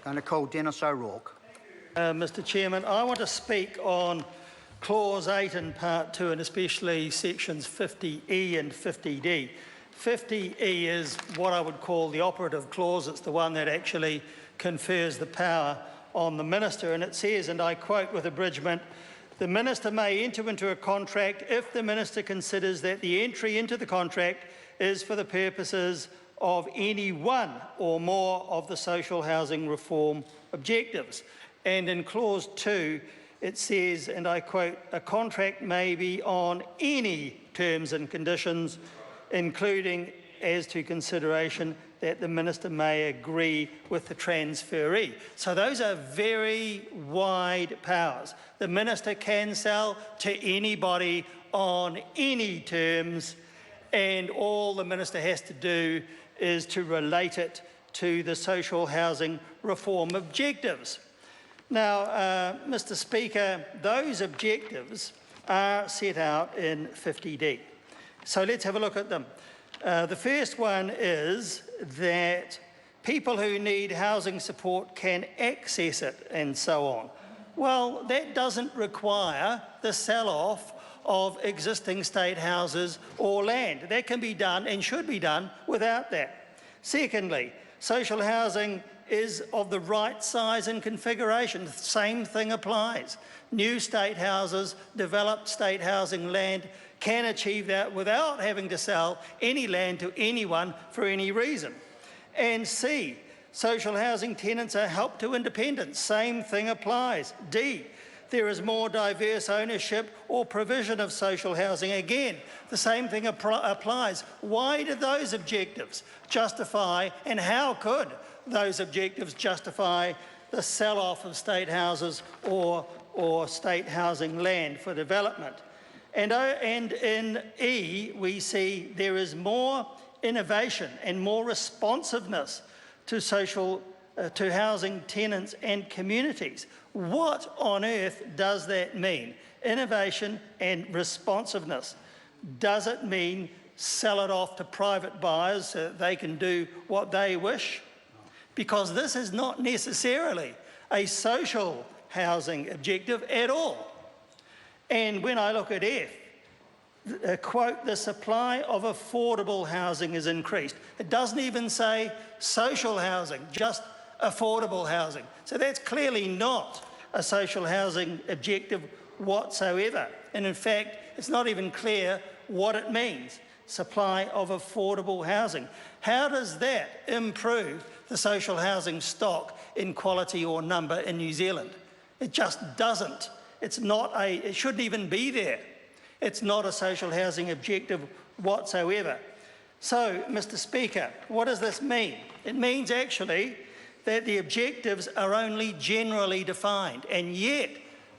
Going to call Dennis O'Rourke. Mr Chairman, I want to speak on Clause 8 in Part 2 and especially sections 50E and 50D. 50E is what I would call the operative clause. It's the one that actually confers the power on the Minister, and it says, and I quote with abridgment, "The Minister may enter into a contract if the Minister considers that the entry into the contract is for the purposes of any one or more of the social housing reform objectives." And in Clause 2, it says, and I quote, "A contract may be on any terms and conditions, including as to consideration that the Minister may agree with the transferee." So those are very wide powers. The Minister can sell to anybody on any terms, and all the Minister has to do is to relate it to the social housing reform objectives. Now, Mr Speaker, those objectives are set out in 50D. So let's have a look at them. The first one is that people who need housing support can access it and so on. Well, that doesn't require the sell-off of existing state houses or land. That can be done and should be done without that. Secondly, social housing is of the right size and configuration. The same thing applies. New state houses, developed state housing land can achieve that without having to sell any land to anyone for any reason. And C, social housing tenants are help to independence. Same thing applies. D, there is more diverse ownership or provision of social housing. Again, the same thing applies. Why do those objectives justify, and how could those objectives justify the sell-off of state houses or state housing land for development? And in E, we see there is more innovation and more responsiveness to housing tenants and communities. What on earth does that mean? Innovation and responsiveness. Does it mean sell it off to private buyers so that they can do what they wish? Because this is not necessarily a social housing objective at all. And when I look at F, quote, "The supply of affordable housing is increased." It doesn't even say social housing, just affordable housing. So that's clearly not a social housing objective whatsoever. And in fact, it's not even clear what it means, supply of affordable housing. How does that improve the social housing stock in quality or number in New Zealand? It just doesn't. It shouldn't even be there. It's not a social housing objective whatsoever. So, Mr Speaker, what does this mean? It means actually that the objectives are only generally defined, and yet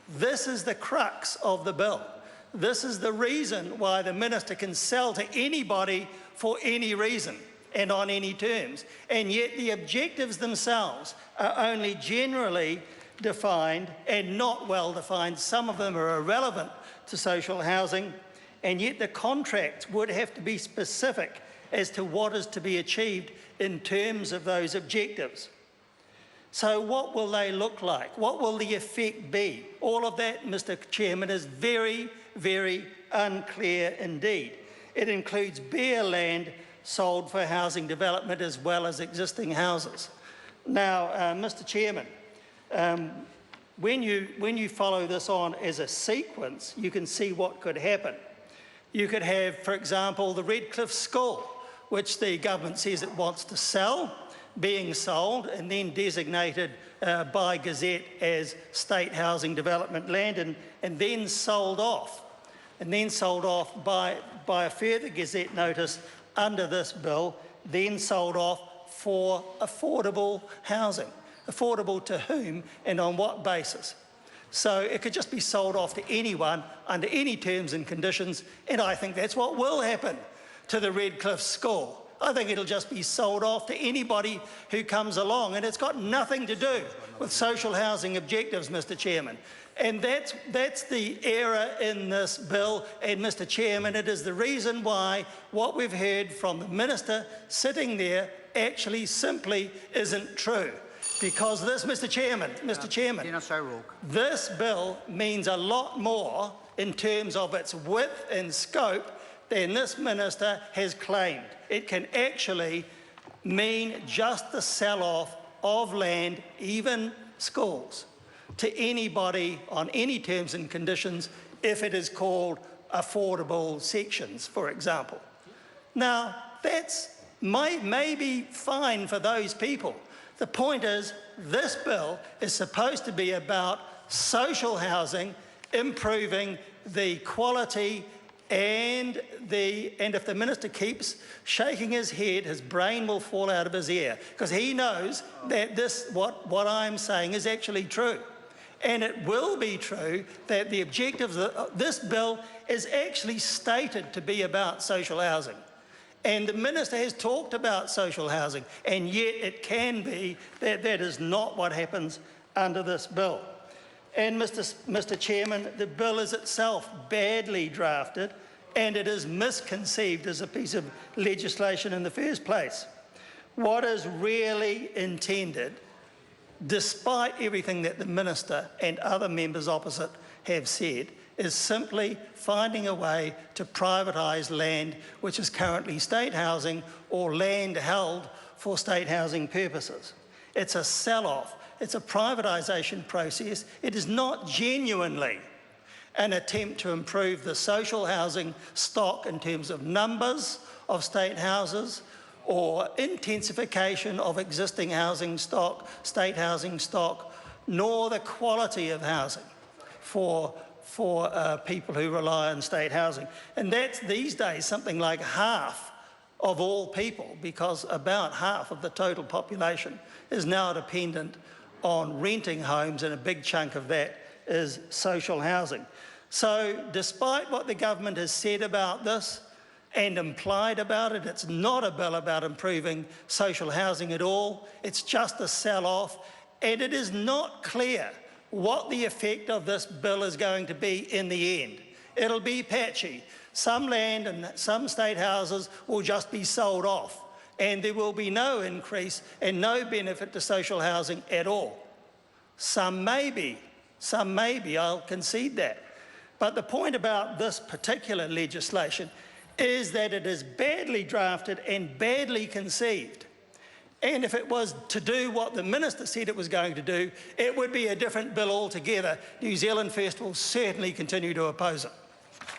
this is the crux of the bill. This is the reason why the Minister can sell to anybody for any reason and on any terms, and yet the objectives themselves are only generally defined and not well defined. Some of them are irrelevant to social housing, and yet the contracts would have to be specific as to what is to be achieved in terms of those objectives. So what will they look like? What will the effect be? All of that, Mr Chairman, is very, very unclear indeed. It includes bare land sold for housing development as well as existing houses. Now, Mr Chairman, when you follow this on as a sequence, you can see what could happen. You could have, for example, the Redcliffe School, which the government says it wants to sell, being sold and then designated by Gazette as state housing development land and then sold off. And then sold off by a further Gazette notice under this bill, then sold off for affordable housing. Affordable to whom and on what basis? So it could just be sold off to anyone under any terms and conditions, and I think that's what will happen to the Redcliffe School. I think it'll just be sold off to anybody who comes along, and it's got nothing to do with social housing objectives, Mr Chairman. And that's the error in this bill, and Mr Chairman, it is the reason why what we've heard from the Minister sitting there actually simply isn't true. Because this, Mr Chairman, this bill means a lot more in terms of its width and scope than this minister has claimed. It can actually mean just the sell-off of land, even schools, to anybody on any terms and conditions if it is called affordable sections, for example. Now, that's may be fine for those people. The point is, this bill is supposed to be about social housing, improving the quality, and if the minister keeps shaking his head, his brain will fall out of his ear, because he knows that what I'm saying is actually true. And it will be true that the objective of this bill is actually stated to be about social housing. And the minister has talked about social housing, and yet it can be that that is not what happens under this bill. And Mr Chairman, the bill is itself badly drafted, and it is misconceived as a piece of legislation in the first place. What is really intended, despite everything that the minister and other members opposite have said, is simply finding a way to privatise land which is currently state housing or land held for state housing purposes. It's a sell-off. It's a privatisation process. It is not genuinely an attempt to improve the social housing stock in terms of numbers of state houses or intensification of existing housing stock, state housing stock, nor the quality of housing for people who rely on state housing. And that's these days something like half of all people, because about half of the total population is now dependent on renting homes, and a big chunk of that is social housing. So despite what the government has said about this and implied about it, it's not a bill about improving social housing at all. It's just a sell-off, and it is not clear what the effect of this bill is going to be in the end. It'll be patchy. Some land and some state houses will just be sold off, and there will be no increase and no benefit to social housing at all. Some may be, I'll concede that. But the point about this particular legislation is that it is badly drafted and badly conceived. And if it was to do what the minister said it was going to do, it would be a different bill altogether. New Zealand First will certainly continue to oppose it.